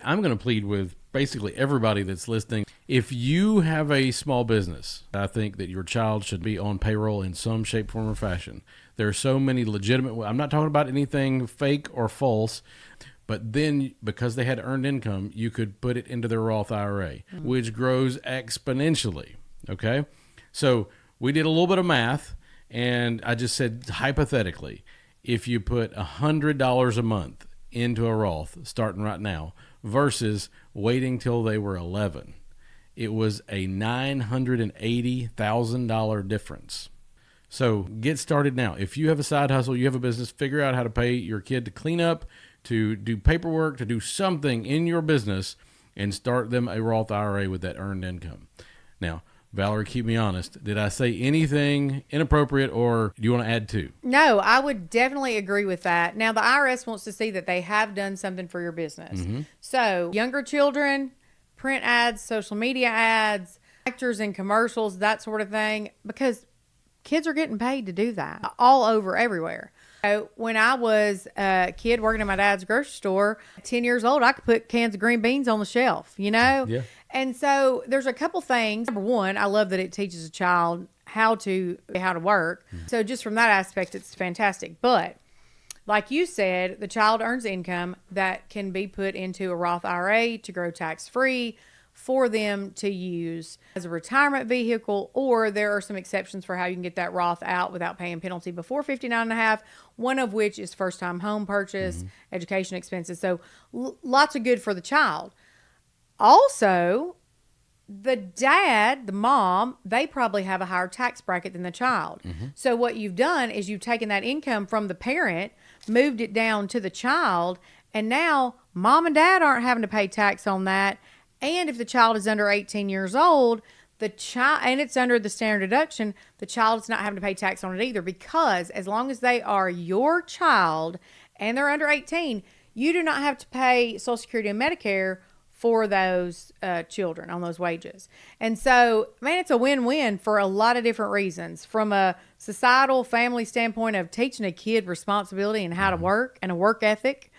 I'm going to plead with basically everybody that's listening. If you have a small business, I think that your child should be on payroll in some shape, form, or fashion. There are so many legitimate, I'm not talking about anything fake or false, but then because they had earned income, you could put it into their Roth IRA, which grows exponentially. Okay. So we did a little bit of math, and I just said hypothetically, if you put $100 a month into a Roth starting right now versus waiting till they were 11, it was a $980,000 difference. So get started now. If you have a side hustle, you have a business, figure out how to pay your kid to clean up, to do paperwork, to do something in your business, and start them a Roth IRA with that earned income. Now, Valerie, keep me honest. Did I say anything inappropriate, or do you want to add to? No, I would definitely agree with that. Now, the IRS wants to see that they have done something for your business. So younger children, print ads, social media ads, actors in commercials, that sort of thing, because kids are getting paid to do that all over, everywhere. So when I was a kid working at my dad's grocery store, 10 years old, I could put cans of green beans on the shelf, Yeah. And so there's a couple things. Number one, I love that it teaches a child how to work. So just from that aspect, it's fantastic. But like you said, the child earns income that can be put into a Roth IRA to grow tax-free for them to use as a retirement vehicle, or there are some exceptions for how you can get that Roth out without paying penalty before 59 and a half, one of which is first-time home purchase, education expenses. So lots of good for the child. Also, the dad, the mom, they probably have a higher tax bracket than the child. So what you've done is you've taken that income from the parent, moved it down to the child, and now mom and dad aren't having to pay tax on that. And if the child is under 18 years old, the child, and it's under the standard deduction, the child is not having to pay tax on it either, because as long as they are your child and they're under 18, you do not have to pay Social Security and Medicare for those children on those wages. And so, man, it's a win-win for a lot of different reasons. From a societal family standpoint of teaching a kid responsibility and how to work and a work ethic,